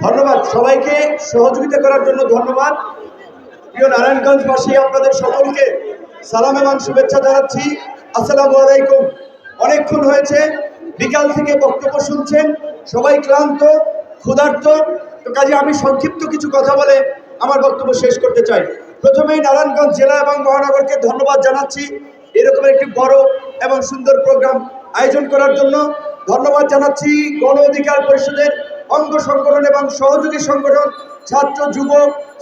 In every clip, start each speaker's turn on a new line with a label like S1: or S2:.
S1: ধন্যবাদ সবাইকে সহযোগিতা করার জন্য ধন্যবাদ। প্রিয় নারায়ণগঞ্জবাসী, আপনাদের সকলকে সালাম এবং শুভেচ্ছা জানাচ্ছি। আসসালামু আলাইকুম। অনেকক্ষণ হয়েছে, বিকাল থেকে বক্তব্য শুনছেন, সবাই ক্লান্ত, ক্ষুধার্ত। তো কাজে আমি সংক্ষিপ্ত কিছু কথা বলে আমার বক্তব্য শেষ করতে চাই। প্রথমেই নারায়ণগঞ্জ জেলা এবং মহানগরকে ধন্যবাদ জানাচ্ছি এরকম একটি বড় এবং সুন্দর প্রোগ্রাম আয়োজন করার জন্য। ধন্যবাদ জানাচ্ছি গণ অধিকার পরিষদের অঙ্গ সংগঠন এবং সহযোগী সংগঠন ছাত্র যুব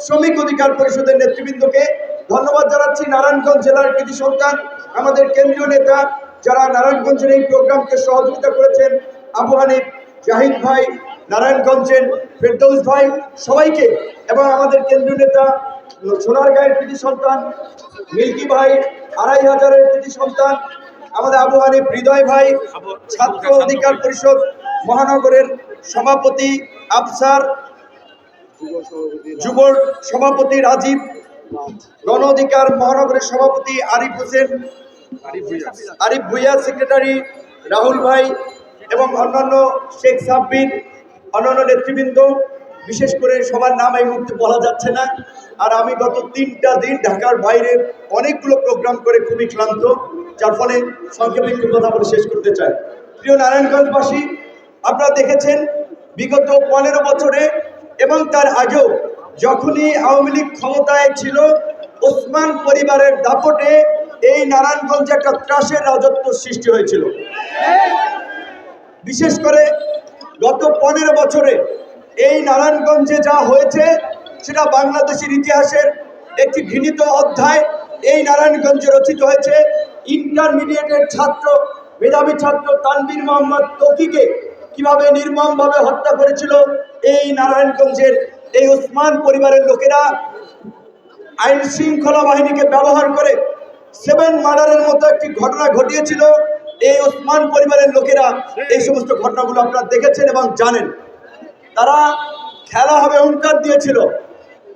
S1: শ্রমিক অধিকার পরিষদের নেতৃবৃন্দকে। ধন্যবাদ জানাচ্ছি নারায়ণগঞ্জ জেলার কৃতি সন্তান আমাদের কেন্দ্রীয় নেতা যারা নারায়ণগঞ্জের এই প্রোগ্রামকে সহযোগিতা করেছেন, আবু হানিফ, জাহিদ ভাই, নারায়ণগঞ্জের ফেরদৌস ভাই, সবাইকে, এবং আমাদের কেন্দ্রীয় নেতা সোনারগাঁয়ের কৃতি সন্তান মিল্কি ভাই, 2500-এর কৃতি সন্তান আমাদের আবু হানিফ, হৃদয় ভাই, ছাত্র অধিকার পরিষদ মহানগরের সভাপতি আফসার, যুব সভাপতি রাজীব, গণ অধিকার মহানগরের সভাপতি আরিফ হোসেন, আরিফ ভুইয়া, সেক্রেটারি রাহুল ভাই এবং অন্যান্য শেখ সাব্বির, অন্যান্য নেতৃবৃন্দ, বিশেষ করে সবার নাম এই মুহূর্তে বলা যাচ্ছে না। আর আমি গত 3টা দিন ঢাকার বাইরে অনেকগুলো প্রোগ্রাম করে খুবই ক্লান্ত, যার ফলে সংক্ষেপে একটু কথা বলে শেষ করতে চাই। প্রিয় নারায়ণগঞ্জবাসী, আপনারা দেখেছেন বিগত 15 বছরে এবং তার আগেও যখনই আওয়ামী লীগ ক্ষমতায় ছিল, ওসমান পরিবারের দাপটে এই নারায়ণগঞ্জে একটা ত্রাসের রাজত্ব সৃষ্টি হয়েছিল। বিশেষ করে গত 15 বছরে এই নারায়ণগঞ্জে যা হয়েছে সেটা বাংলাদেশের ইতিহাসের একটি ঘৃণিত অধ্যায় এই নারায়ণগঞ্জে রচিত হয়েছে। ইন্টারমিডিয়েটের ছাত্র, মেধাবী ছাত্র তানভীর মোহাম্মদ তৌকিকে কিভাবে নির্মমভাবে হত্যা করেছিল এই নারায়ণগঞ্জের এই ওসমান পরিবারের লোকেরা। আইন শৃঙ্খলা বাহিনীকে ব্যবহার করে 7 মার্ডারের মতো একটি ঘটনা ঘটিয়েছিল এই ওসমান পরিবারের লোকেরা। এই সমস্ত ঘটনাগুলো আপনারা দেখেছেন এবং জানেন। তারা খেলা হবে হুঙ্কার দিয়েছিল,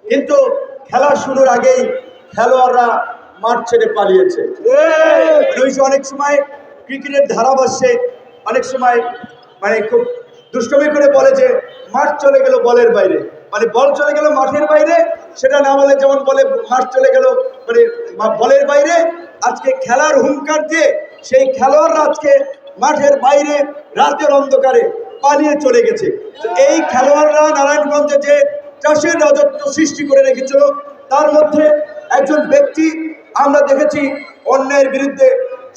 S1: কিন্তু খেলা শুরুর আগেই খেলোয়াড়রা মাঠ ছেড়ে পালিয়েছে। অনেক সময় ক্রিকেটের ধারাভাষ্যে অনেক সময় খুব দুষ্টমি করে বলে যে মাঠ চলে গেল বলের বাইরে, বল চলে গেল মাঠের বাইরে, সেটা না বলে যেমন বলে মাঠ চলে গেল বলের বাইরে। আজকে খেলার হুঙ্কার দিয়ে সেই খেলোয়াড়রা আজকে মাঠের বাইরে রাতের অন্ধকারে পালিয়ে চলে গেছে। এই খেলোয়াড়রা নারায়ণগঞ্জে যে চাষের রাজত্ব সৃষ্টি করে রেখেছিল, তার মধ্যে একজন ব্যক্তি আমরা দেখেছি অন্যায়ের বিরুদ্ধে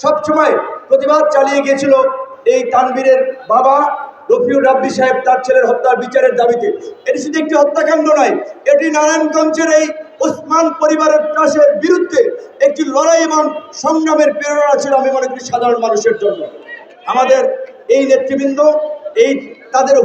S1: সবসময় প্রতিবাদ চালিয়ে গিয়েছিল, এই তানভীরের বাবা রফিউর রাব্বি সাহেব তার ছেলের হত্যার বিচারের দাবিতে। এটি শুধু একটি হত্যাকাণ্ড নয়, এটি নারায়ণগঞ্জের এই ওসমান পরিবারের ত্রাসের বিরুদ্ধে একটি লড়াই এবং সংগ্রামের প্রেরণা ছিল আমি মনে করি সাধারণ মানুষের জন্য। আমাদের এই নেতৃবৃন্দ এই তাদের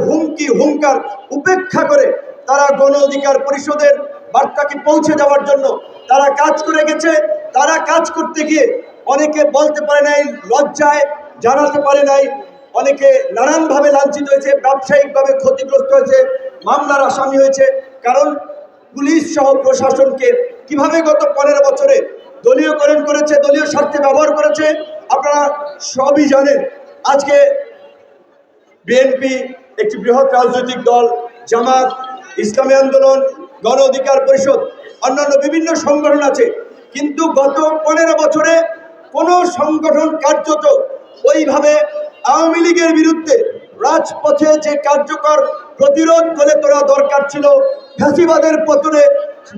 S1: হুঙ্কার উপেক্ষা করে তারা গণ অধিকার পরিষদের বার্তাকে পৌঁছে যাওয়ার জন্য তারা কাজ করে গেছে। তারা কাজ করতে গিয়ে অনেকে বলতে পারে নাই, লজ্জায় জানাতে পারে নাই, অনেকে নানানভাবে লাঞ্ছিত হয়েছে, ব্যবসায়িকভাবে ক্ষতিগ্রস্ত হয়েছে, মামলার আসামি হয়েছে। কারণ পুলিশ সহ প্রশাসনকে কিভাবে গত 15 বছরে দলীয়করণ করেছে, দলীয় স্বার্থে ব্যবহার করেছে আপনারা সবই জানেন। আজকে বিএনপি একটি বৃহৎ রাজনৈতিক দল, জামাত, ইসলামী আন্দোলন, গণ অধিকার পরিষদ, অন্যান্য বিভিন্ন সংগঠন আছে, কিন্তু গত 15 বছরে কোনো সংগঠন কার্যত ওইভাবে আওয়ামী লীগের বিরুদ্ধে রাজপথে যে কার্যকর প্রতিরোধ গড়ে তোলা দরকার ছিল, ফ্যাসিবাদের পতনে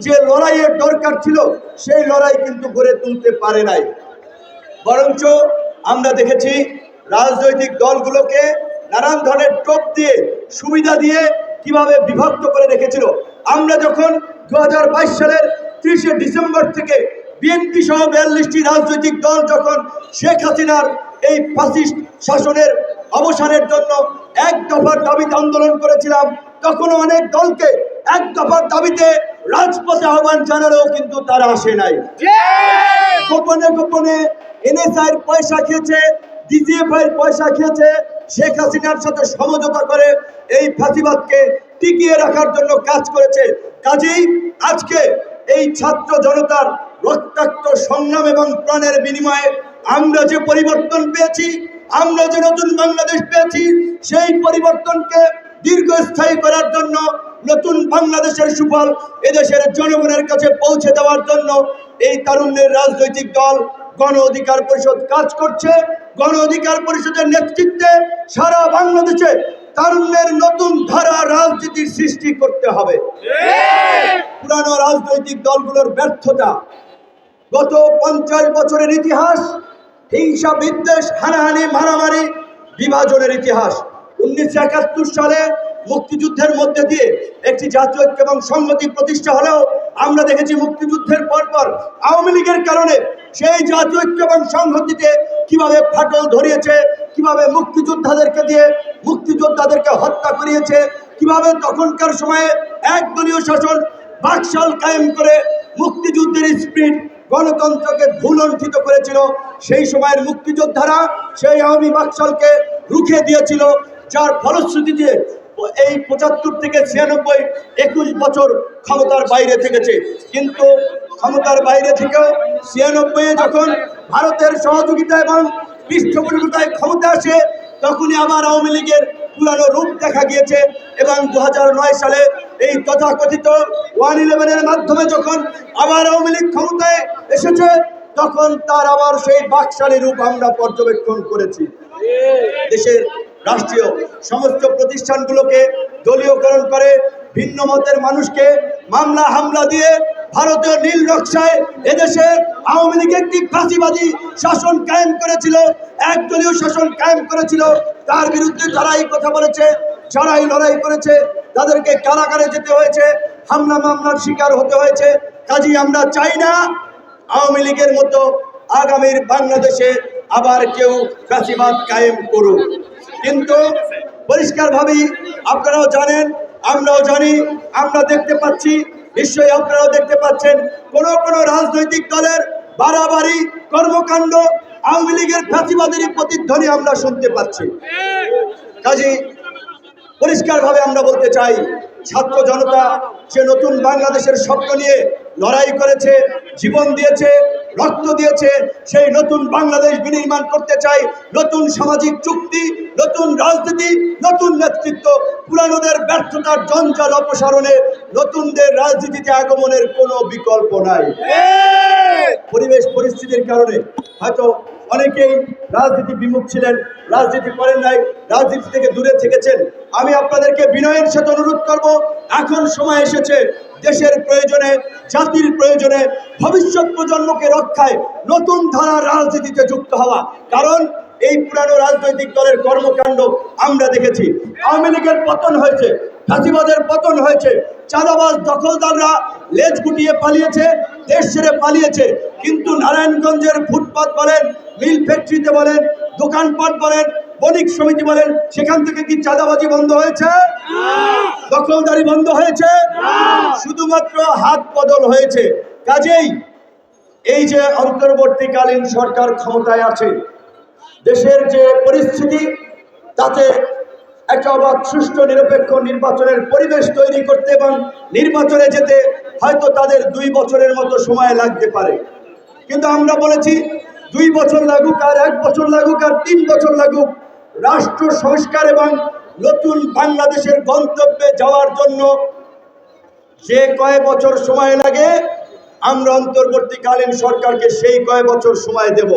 S1: যে লড়াইয়ের দরকার ছিল, সেই লড়াই কিন্তু গড়ে তুলতে পারে নাই। বরঞ্চ আমরা দেখেছি রাজনৈতিক দলগুলোকে নানান ধরনের টোপ দিয়ে, সুবিধা দিয়ে কিভাবে বিভক্ত করে রেখেছিল। আমরা যখন 2022 সালের 30 ডিসেম্বর থেকে বিএনপি সহ 42টি রাজনৈতিক দল যখন শেখ হাসিনার এই ফ্যাসিস্ট শাসনের অবসানের জন্য এক দফার দাবিতে আন্দোলন করেছিলাম, তখনও অনেক দলকে এক দফার দাবিতে রাজপথে আহ্বান জানালেও কিন্তু তারা আসে নাই। গোপনে গোপনে এনএসআইয়ের পয়সা খেয়েছে, ডিজিএফআইয়ের পয়সা খেয়েছে, শেখ হাসিনার সাথে সমঝোতা করে এই ফ্যাসিবাদকে টিকিয়ে রাখার জন্য কাজ করেছে। কাজেই আজকে এই ছাত্র জনতার রক্তাক্ত সংগ্রাম এবং প্রাণের বিনিময়ে আমরা যে পরিবর্তন পেয়েছি, আমরা যে নতুন বাংলাদেশ পেয়েছি, সেই পরিবর্তনকে দীর্ঘস্থায়ী করার জন্য নতুন বাংলাদেশের সুফল এদেশের জনগণের কাছে পৌঁছে দেওয়ার জন্য এই তারুণ্যের রাজনৈতিক দল গণ অধিকার পরিষদ কাজ করছে। গণ অধিকার পরিষদের নেতৃত্বে সারা বাংলাদেশে তারুণ্যের নতুন ধারা রাজনীতির সৃষ্টি করতে হবে। পুরানো রাজনৈতিক দলগুলোর ব্যর্থতা, গত 50 বছরের ইতিহাস, হিংসা বিদ্বেষ, হানাহানি, মারামারি, বিভাজনের ইতিহাস। 1971 সালে মুক্তিযুদ্ধের মধ্যে দিয়ে একটি জাতীয় ঐক্য এবং সংহতি প্রতিষ্ঠা হলেও আমরা দেখেছি মুক্তিযুদ্ধের পরপর আওয়ামী লীগের কারণে সেই জাতীয় ঐক্য এবং সংহতিতে কিভাবে ফাটল ধরিয়েছে, কিভাবে মুক্তিযোদ্ধাদেরকে হত্যা করিয়েছে, কিভাবে তখনকার সময়ে একদলীয় শাসন বাকশাল কায়েম করে মুক্তিযুদ্ধের স্পিরিট গণতন্ত্রকে ভুলণ্ঠিত করেছিল। সেই সময়ের মুক্তিযোদ্ধারা সেই আওয়ামী বাকশালকে রুখে দিয়েছিল, যার ফলশ্রুতিতে এই 75 থেকে 96 21 বছর ক্ষমতার বাইরে থেকেছে। কিন্তু ক্ষমতার বাইরে থেকেও 96-এ যখন ভারতের সহযোগিতা এবং পৃষ্ঠপোষকতায় ক্ষমতা আসে, তখনই আবার আওয়ামী লীগের পুরানো রূপ দেখা গিয়েছে। এবং 2009 সালে এই তথাকথিত 111-এর মাধ্যমে যখন আবার আওয়ামী লীগ ক্ষমতায় এসেছে, তখন তার আবার সেই বাকশালী রূপ আমরা পর্যবেক্ষণ করেছি। দেশের রাষ্ট্রীয় সমস্ত প্রতিষ্ঠানগুলোকে দলীয়করণ করে ভিন্ন মতের মানুষকে মামলা হামলা দিয়ে ভারতীয় নীল নকশায় এদেশে আওয়ামী লীগ একটি ফাঁসিবাদী শাসন কায়েম করেছিল, একদলীয় শাসন কায়েম করেছিল। তার বিরুদ্ধে যারাই কথা বলেছে, যারাই লড়াই করেছে, তাদেরকে কারাগারে যেতে হয়েছে, হামলা মামলার শিকার হতে হয়েছে। কাজেই আমরা চাই না আওয়ামী লীগের মতো আগামীর বাংলাদেশে আবার কেউ ফাঁসিবাদ কায়েম করুক। কিন্তু পরিষ্কারভাবেই আপনারাও জানেন, আমরাও জানি, আমরা দেখতে পাচ্ছি, নিশ্চয়ই আপনারাও দেখতে পাচ্ছেন, কোন কোন রাজনৈতিক দলের বাড়াবাড়ি কর্মকাণ্ড, আওয়ামী লীগের ফাঁসিবাদের প্রতিধ্বনি আমরা শুনতে পাচ্ছি। কাজেই পরিষ্কারভাবে আমরা বলতে চাই, ছাত্র জনতা সে নতুন বাংলাদেশের স্বপ্ন নিয়ে লড়াই করেছে, জীবন দিয়েছে, রক্ত দিয়েছে। সেই নতুন বাংলাদেশ বিনির্মাণ করতে চাই। নতুন সামাজিক চুক্তি, নতুন রাজনীতি, নতুন নেতৃত্ব, পুরানোদের ব্যর্থতার জঞ্জাল অপসারণে নতুনদের রাজনীতিতে আগমনের কোনো বিকল্প নাই। পরিবেশ পরিস্থিতির কারণে হয়তো অনেকেই রাজনীতি বিমুখ ছিলেন, রাজনীতি করেন নাই, রাজনীতি থেকে দূরে থেকেছেন। আমি আপনাদেরকে বিনয়ের সাথে অনুরোধ করব, এখন সময় এসেছে দেশের প্রয়োজনে, জাতির প্রয়োজনে, ভবিষ্যৎ প্রজন্মকে রক্ষায় নতুন ধারার রাজনীতিতে যুক্ত হওয়া। কারণ এই পুরানো রাজনৈতিক দলের কর্মকাণ্ড আমরা দেখেছি। আওয়ামী লীগের পতন হয়েছে, ফাঁসিবাদের পতন হয়েছে, চাঁদাবাজ দখলদাররা লেজ গুটিয়ে পালিয়েছে, দেশ ছেড়ে পালিয়েছে। কিন্তু নারায়ণগঞ্জের ফুটপাত বলেন, মিল ফ্যাক্টরিতে বলেন, দোকানপাট বলেন, বণিক সমিতি বলেন, সেখান থেকে কি চাঁদাবাজি বন্ধ হয়েছে? দখলদারি বন্ধ হয়েছে? শুধুমাত্র হাত বদল হয়েছে। কাজেই এই যে অন্তর্বর্তীকালীন সরকার ক্ষমতায় আছে, দেশের যে পরিস্থিতি, তাতে একটা অবাধ সুষ্ঠু নিরপেক্ষ নির্বাচনের পরিবেশ তৈরি করতে এবং নির্বাচনে যেতে হয়তো তাদের 2 বছরের মতো সময় লাগতে পারে। কিন্তু আমরা বলেছি 2 বছর লাগুক, আর 1 বছর লাগুক, আর 3 বছর লাগুক, রাষ্ট্র সংস্কার এবং নতুন বাংলাদেশের গন্তব্যে যাওয়ার জন্য যে কয় বছর সময় লাগে, আমরা অন্তর্বর্তীকালীন সরকারকে সেই কয় বছর সময় দেব।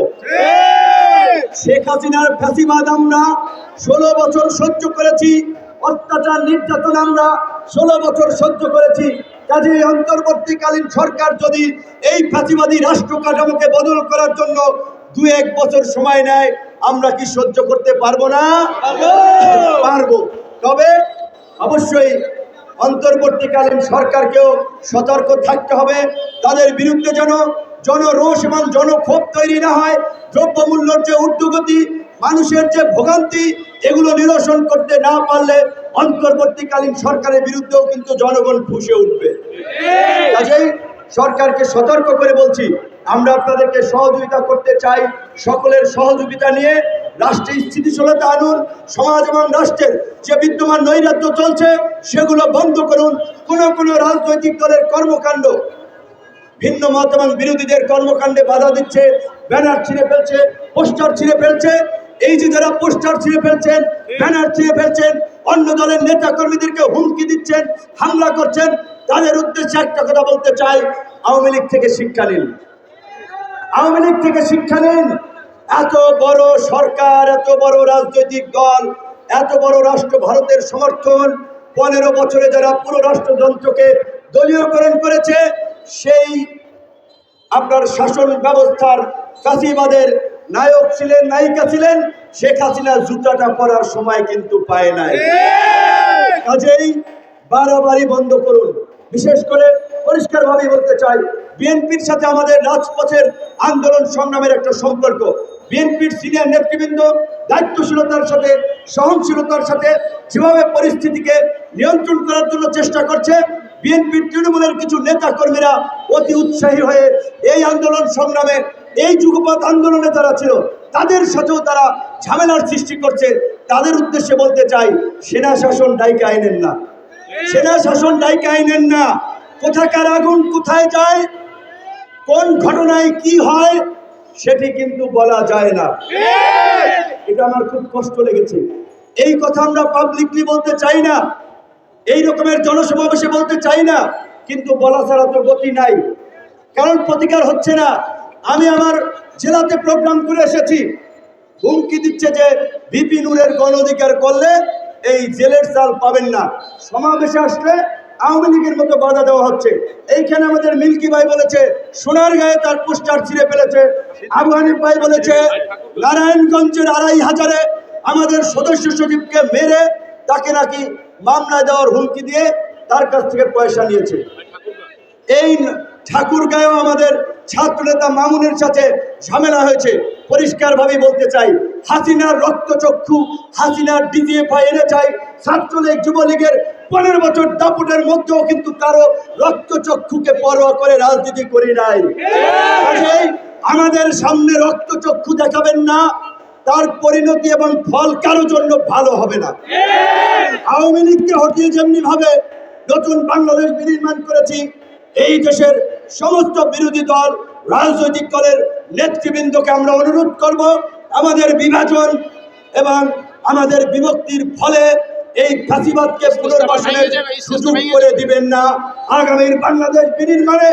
S1: শেখ হাসিনার ফাঁসিবাদ আমরা 16 বছর সহ্য করেছি, অত্যাচার নির্যাতন আমরা 16 বছর সহ্য করেছি। কাজেই অন্তর্বর্তীকালীন সরকার যদি এই ফাঁসিবাদী রাষ্ট্র কাঠামোকে বদল করার জন্য 2-1 বছর সময় নেয়, আমরা কি সহ্য করতে পারবো না? পারবো। তবে অবশ্যই অন্তর্বর্তীকালীন সরকারকেও সতর্ক থাকতে হবে, তাদের বিরুদ্ধে যেন জনরোষ এবং জনক্ষোভ তৈরি না হয়। দ্রব্যমূল্যের যে ঊর্ধ্বগতি, মানুষের যে ভোগান্তি, এগুলো নিরসন করতে না পারলে অন্তর্বর্তীকালীন সরকারের বিরুদ্ধেও কিন্তু জনগণ ফুঁসে উঠবে। কাজেই সরকারকে সতর্ক করে বলছি, আমরা আপনাদেরকে সহযোগিতা করতে চাই। সকলের সহযোগিতা নিয়ে রাষ্ট্রে স্থিতিশীলতা আনুন। সমাজ এবং রাষ্ট্রের যে বিদ্যমান নৈরাজ্য চলছে, সেগুলো বন্ধ করুন। কোন রাজনৈতিক দলের কর্মকাণ্ড ভিন্ন মত এবং বিরোধীদের কর্মকাণ্ডে বাধা দিচ্ছে, ব্যানার ছিঁড়ে ফেলছে, পোস্টার ছিঁড়ে ফেলছে। এই যে যারা পোস্টার ছিঁড়ে ফেলছেন, ব্যানার ছিঁড়ে ফেলছেন, অন্য দলের নেতা কর্মীদেরকে হুমকি দিচ্ছেন, হামলা করছেন, তাদের উদ্দেশ্যে একটা কথা বলতে চাই, আওয়ামী লীগ থেকে শিক্ষা নিন। আওয়ামী লীগ থেকে শিক্ষা নিন। এত বড় সরকার, এত বড় রাজনৈতিক দল, এত বড় রাষ্ট্র ভারতের সমর্থন, 15 বছরে যারা পুরো রাষ্ট্রযন্ত্রকে দলীয়করণ করেছে, সেই আপনার শাসন ব্যবস্থার ফাঁসিবাদের নায়ক ছিলেন, নায়িকা ছিলেন শেখ হাসিনা, জুতাটা পরার সময় কিন্তু পায় নাই। কাজেই বাড়াবাড়ি বন্ধ করুন। বিশেষ করে পরিষ্কারভাবে বলতে চাই, বিএনপির সাথে আমাদের রাজপথের আন্দোলন সংগ্রামের একটা সম্পর্ক। বিএনপির সিনিয়র নেতৃবৃন্দ দায়িত্বশীলতার সাথে, সহনশীলতার সাথে যেভাবে পরিস্থিতিকে নিয়ন্ত্রণ করার জন্য চেষ্টা করছে, বিএনপির তৃণমূলের কিছু নেতা কর্মীরা অতি উৎসাহী হয়ে এই আন্দোলন সংগ্রামে, এই যুগপৎ আন্দোলনে যারা ছিল তাদের সাথেও তারা ঝামেলার সৃষ্টি করছে। তাদের উদ্দেশ্যে বলতে চাই, সেনা শাসন ডাইকে আইনেন না, সেনা শাসন ডাইকে আইনেন না। কোথাকার আগুন কোথায় যায়, কোন ঘটনায় কি হয়, সেটি কিন্তু বলা যায় না। এটা আমার খুব কষ্ট লেগেছে। এই কথা আমরা পাবলিকলি বলতে চাই না, এই রকমের জনসমাবেশে বলতে চাই না, কিন্তু বলা ছাড়া তো গতি নাই, কারণ প্রতিকার হচ্ছে না। আমি আমার জেলাতে প্রোগ্রাম করে এসেছি, হুমকি দিচ্ছে যে ভিপি নূরের গণ অধিকার করলে এই জেলের চাল পাবেন না, সমাবেশে আসলে আওয়ামী লীগের মতো বাধা দেওয়া হচ্ছে। এইখানে আমাদের মিল্কি ভাই বলেছে সোনার গায়ে তার পোস্টার ছিঁড়ে ফেলেছে, আবু হানিফ ভাই বলেছে নারায়ণগঞ্জের 2500-এ আমাদের সদস্য সচিবকে মেরে তাকে নাকি মামলা দেওয়ার হুমকি দিয়ে তার কাছ থেকে পয়সা নিয়েছে। এই ঠাকুরগাঁয়েও আমাদের ছাত্রনেতা মামুনের সাথে ঝামেলা হয়েছে। পরিষ্কারভাবে বলতে চাই, হাসিনার রক্তচক্ষু, হাসিনার ডিজিএফআই এনে চাই, ছাত্রলীগ যুবলীগের 15 বছর দাপুটের মধ্যেও কিন্তু কারো রক্তচক্ষুকে পরোয়া করে রাজনীতি করি নাই। আমাদের সামনে রক্তচক্ষু দেখাবেন না, তার পরিণতি এবং ফল কারো জন্য ভালো হবে না। আওয়ামী লীগকে হটিয়ে যেমনি ভাবে নতুন বাংলাদেশ বিনির্মাণ করেছি, এই দেশের সমস্ত বিরোধী দল, রাজনৈতিক দলের নেতৃবৃন্দকে আমরা অনুরোধ করব, আমাদের বিভাজন এবং আমাদের বিভক্তির ফলে এই ফাঁসিবাদকে পুনর্বাসনের সুযোগ করে দিবেন না। আগামীর বাংলাদেশ বিনির্মাণে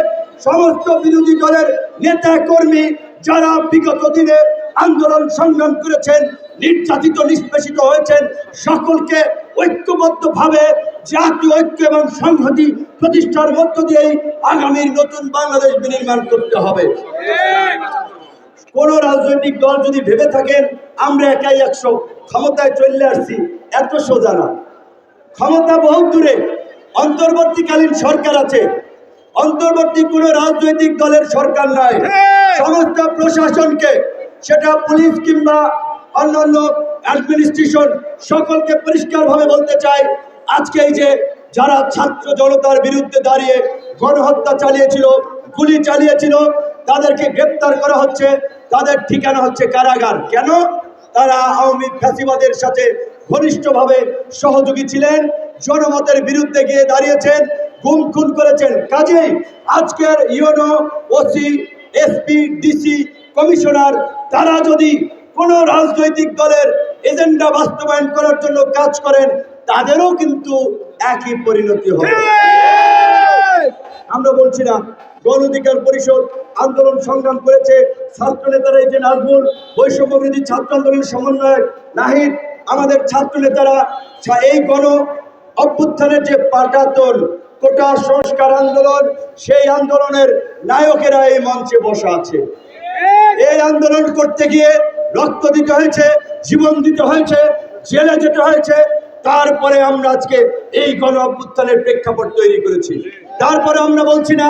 S1: সমস্ত বিরোধী দলের নেতা কর্মী যারা বিগত দিনে আন্দোলন সংগ্রাম করেছেন, নির্যাতিত নিষ্পেষিত হয়েছেন, সকলকে ঐক্যবদ্ধভাবে জাতীয় ঐক্য এবং সংহতি প্রতিষ্ঠার মধ্য দিয়েই আগামীর নতুন বাংলাদেশ বিনির্মাণ করতে হবে। কোন রাজনৈতিক দল যদি ভেবে থাকেন আমরা একাই 100 ক্ষমতায় চলে আসছি, এত সোজা না। ক্ষমতা বহু দূরে, অন্তর্বর্তীকালীন সরকার আছে, অন্তর্বর্তী কোন রাজনৈতিক দলের সরকার নয়। সমস্ত প্রশাসনকে, সেটা পুলিশ কিংবা অন্যান্য অ্যাডমিনিস্ট্রেশন, সকলকে পরিষ্কারভাবে বলতে চাই, আজকে এই যে যারা ছাত্র জনতার বিরুদ্ধে দাঁড়িয়ে গণহত্যা চালিয়েছিল, গুলি চালিয়েছিল, তাদেরকে গ্রেপ্তার করা হচ্ছে, তাদের ঠিকানা হচ্ছে কারাগার। কেন? তারা আওয়ামী ফ্যাসিবাদের সাথে ঘনিষ্ঠভাবে সহযোগী ছিলেন, জনমতের বিরুদ্ধে গিয়ে দাঁড়িয়েছেন, গুম খুন করেছেন। কাজেই আজকের UNO, OC, SP, DC, commissioner তারা যদি কোনো রাজনৈতিক দলের এজেন্ডা বাস্তবায়ন করার জন্য কাজ করেন, তাদেরও কিন্তু একই পরিণতি হবে। আমরা বলছি না, গণ অধিকার পরিষদ আন্দোলন সংগ্রাম করেছে, ছাত্র নেতারা, এই যে নাজমুল, বৈষম্য বিরোধী ছাত্র আন্দোলনের সমন্বয়ক নাহিদ, আমাদের ছাত্র নেতারা এই গণ অভ্যুত্থানের যে পাটাতন, কোটা সংস্কার আন্দোলন, সেই আন্দোলনের নায়কেরা এই মঞ্চে বসা আছে। এই আন্দোলন করতে গিয়ে রক্ত দিতে হয়েছে, জীবন দিতে হয়েছে, জেলে যেতে হয়েছে, তারপরে আমরা আজকে এই গণ অভ্যুত্থানের প্রেক্ষাপট তৈরি করেছি। তারপরে আমরা বলছি না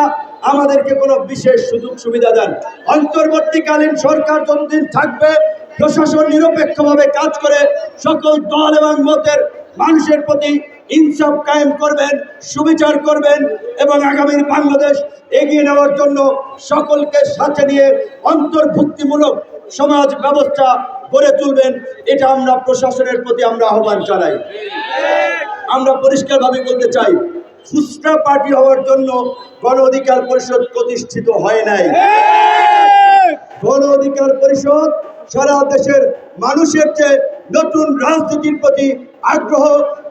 S1: আমাদেরকে কোনো বিশেষ সুযোগ সুবিধা দেন। অন্তর্বর্তীকালীন সরকার যতদিন থাকবে, প্রশাসন নিরপেক্ষভাবে কাজ করে সকল দল এবং মতের মানুষের প্রতি ইনসাফ কায়েম করবেন, সুবিচার করবেন এবং আগামীর বাংলাদেশ এগিয়ে নেওয়ার জন্য সকলকে সাথে নিয়ে অন্তর্ভুক্তিমূলক সমাজ ব্যবস্থা গড়ে তুলবেন। এটা আমরা প্রশাসনের প্রতি আমরা আহ্বান জানাই। আমরা পরিষ্কারভাবে বলতে চাই, খুচরা পার্টি হওয়ার জন্য গণ অধিকার পরিষদ প্রতিষ্ঠিত হয় নাই। গণ অধিকার পরিষদ সারা দেশের মানুষের যে নতুন রাজনীতির প্রতি আগ্রহ,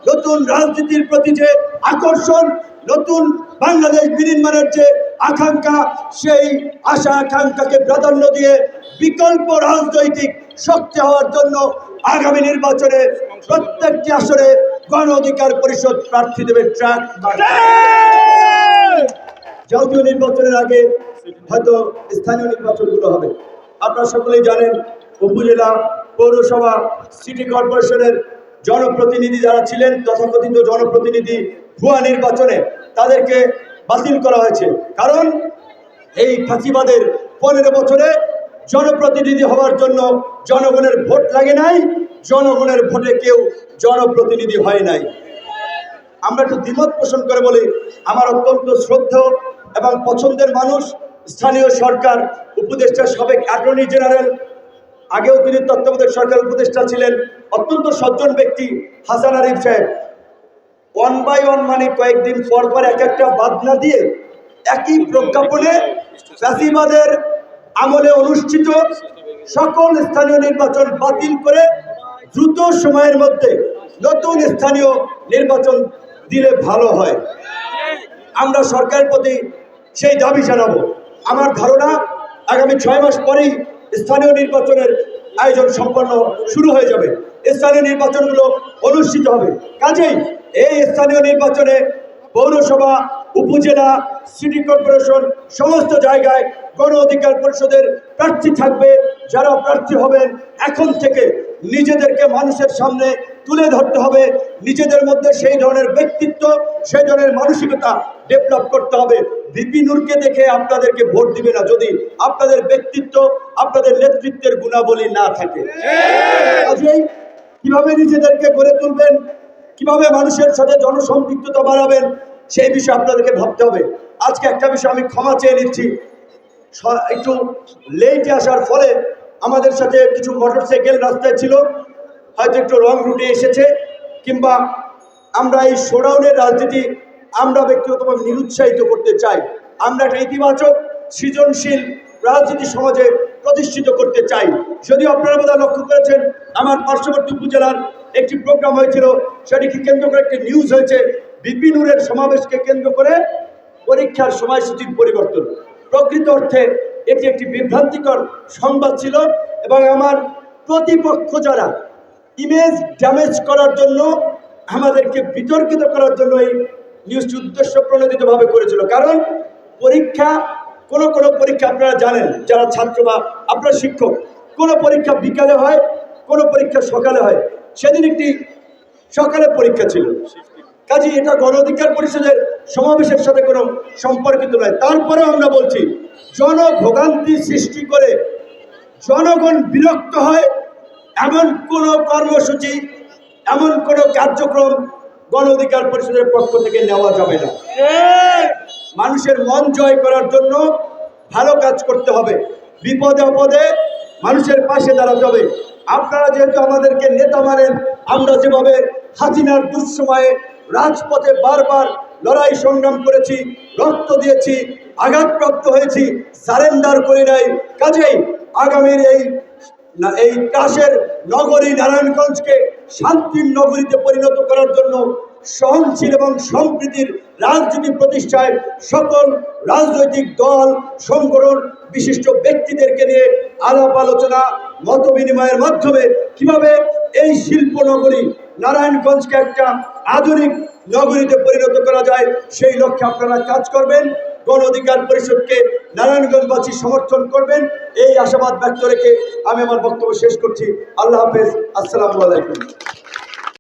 S1: নতুন রাজনীতির প্রতি যে আকর্ষণ, নতুন বাংলাদেশ বিনির্মাণের যে আকাঙ্ক্ষা, সেই আশা আকাঙ্ক্ষাকে প্রাধান্য দিয়ে বিকল্প রাজনৈতিক শক্তি হওয়ার জন্য আগামী নির্বাচনে প্রত্যেকটি আসরে গণ অধিকার পরিষদ প্রার্থী দেবে ট্রাক। জাতীয় নির্বাচনের আগে হয়তো স্থানীয় নির্বাচনগুলো হবে। আপনারা সকলেই জানেন, উপজেলা, পৌরসভা, সিটি কর্পোরেশনের জনপ্রতিনিধি যারা ছিলেন, তথাকথিত জনপ্রতিনিধি ভুয়া নির্বাচনে তাদেরকে বাতিল করা হয়েছে। কারণ এই ফাঁসিবাদের 15 বছরে জনপ্রতিনিধি হওয়ার জন্য জনগণের ভোট লাগে নাই, জনগণের ভোটে কেউ জনপ্রতিনিধি হয় নাই। আমরা একটু দ্বিমত পোষণ করে বলি, আমার অত্যন্ত শ্রদ্ধেয় এবং পছন্দের মানুষ স্থানীয় সরকার উপদেষ্টা, সাবেক অ্যাটর্নি জেনারেল, আগেও তিনি তত্ত্বাবধায়ক সরকার উপদেষ্টা ছিলেন, অত্যন্ত সজ্জন ব্যক্তি হাসান আরিফ সাহেব 1 by 1 মানে কয়েকদিন পর পর এক একটা বাদ না দিয়ে একই প্রজ্ঞাপনে ফ্যাসিবাদের আমলে অনুষ্ঠিত সকল স্থানীয় নির্বাচন বাতিল করে দ্রুত সময়ের মধ্যে নতুন স্থানীয় নির্বাচন দিলে ভালো হয়। আমরা সরকারের প্রতি সেই দাবি জানাবো। আমার ধারণা আগামী 6 মাস পরেই স্থানীয় নির্বাচনের আয়োজন সম্পন্ন শুরু হয়ে যাবে, স্থানীয় নির্বাচনগুলো অনুষ্ঠিত হবে। কাজেই এই স্থানীয় নির্বাচনে পৌরসভা, উপজেলা, সিটি কর্পোরেশন সমস্ত জায়গায় গণ অধিকার পরিষদের প্রার্থী থাকবে। যারা প্রার্থী হবেন এখন থেকে নিজেদেরকে মানুষের সামনে তুলে ধরতে হবে, নিজেদের মধ্যে সেই ধরনের ব্যক্তিত্ব, সেই ধরনের মানসিকতা ডেভেলপ করতে হবে। ভিপি নূরকে দেখে আপনাদেরকে ভোট দিবে না যদি আপনাদের ব্যক্তিত্ব, আপনাদের নেতৃত্বের গুণাবলী না থাকে। কাজেই কিভাবে নিজেদেরকে গড়ে তুলবেন, কিভাবে মানুষের সাথে জনসম্পৃক্ততা বাড়াবেন, সেই বিষয়ে আপনাদেরকে ভাবতে হবে। আজকে একটা বিষয় আমি ক্ষমা চেয়ে নিচ্ছি, একটু লেটে আসার ফলে আমাদের সাথে কিছু মোটরসাইকেল রাস্তায় ছিল, হয়তো একটু রং রুটে এসেছে, কিংবা আমরা এই শোডাউনের রাজনীতি আমরা ব্যক্তিগতভাবে নিরুৎসাহিত করতে চাই। আমরা একটা ইতিবাচক সৃজনশীল রাজনীতি সমাজে প্রতিষ্ঠিত করতে চাই। যদিও আপনারা বোধহয় লক্ষ্য করেছেন, আমার পার্শ্ববর্তী উপজেলার একটি প্রোগ্রাম হয়েছিল, সেটিকে কেন্দ্র করে একটি নিউজ হয়েছে ভিপি নূরের সমাবেশকে কেন্দ্র করে পরীক্ষার সময়সূচির পরিবর্তন। প্রকৃত অর্থে এটি একটি বিভ্রান্তিকর সংবাদ ছিল এবং আমার প্রতিপক্ষ যারা ইমেজ ড্যামেজ করার জন্য, আমাদেরকে বিতর্কিত করার জন্য এই নিউজটি উদ্দেশ্য প্রণোদিতভাবে করেছিল। কারণ পরীক্ষা, কোনো পরীক্ষা আপনারা জানেন যারা ছাত্র বা আপনারা শিক্ষক, কোনো পরীক্ষা বিকালে হয়, কোনো পরীক্ষা সকালে হয়। সেদিন একটি সকালে পরীক্ষা ছিল, কাজে এটা গণ অধিকার পরিষদের সমাবেশের সাথে কোনো সম্পর্কিত নয়। তারপরেও আমরা বলছি, জনভোগান্তি সৃষ্টি করে জনগণ বিরক্ত হয় এমন কোনো কর্মসূচি, এমন কোনো কার্যক্রম গণ অধিকার পরিষদের পক্ষ থেকে নেওয়া যাবে না। মানুষের মন জয় করার জন্য ভালো কাজ করতে হবে, বিপদে আপদে মানুষের পাশে দাঁড়াতে হবে। আপনারা যেহেতু আমাদেরকে নেতা মানেন, আমরা যেভাবে হাসিনার দুঃসময়ে রাজপথে বারবার লড়াই সংগ্রাম করেছি, রক্ত দিয়েছি, আঘাতপ্রাপ্ত হয়েছি, সারেন্ডার করি নাই। কাজেই আগামীর এই কাশের নগরী নারায়ণগঞ্জকে শান্তির নগরীতে পরিণত করার জন্য সহনশীল এবং সম্প্রীতির রাজনীতি প্রতিষ্ঠায় সকল রাজনৈতিক দল, সংগঠন, বিশিষ্ট ব্যক্তিদেরকে নিয়ে আলাপ আলোচনা, মত বিনিময়ের মাধ্যমে কিভাবে এই শিল্প নগরী নারায়ণগঞ্জকে একটা আধুনিক নগরীতে পরিণত করা যায়, সেই লক্ষ্যে আপনারা কাজ করবেন। গণ অধিকার পরিষদকে নারায়ণগঞ্জবাসী সমর্থন করবেন, এই আশাবাদ ব্যক্ত রেখে আমি আমার বক্তব্য শেষ করছি। আল্লাহ হাফেজ, আসসালামু আলাইকুম।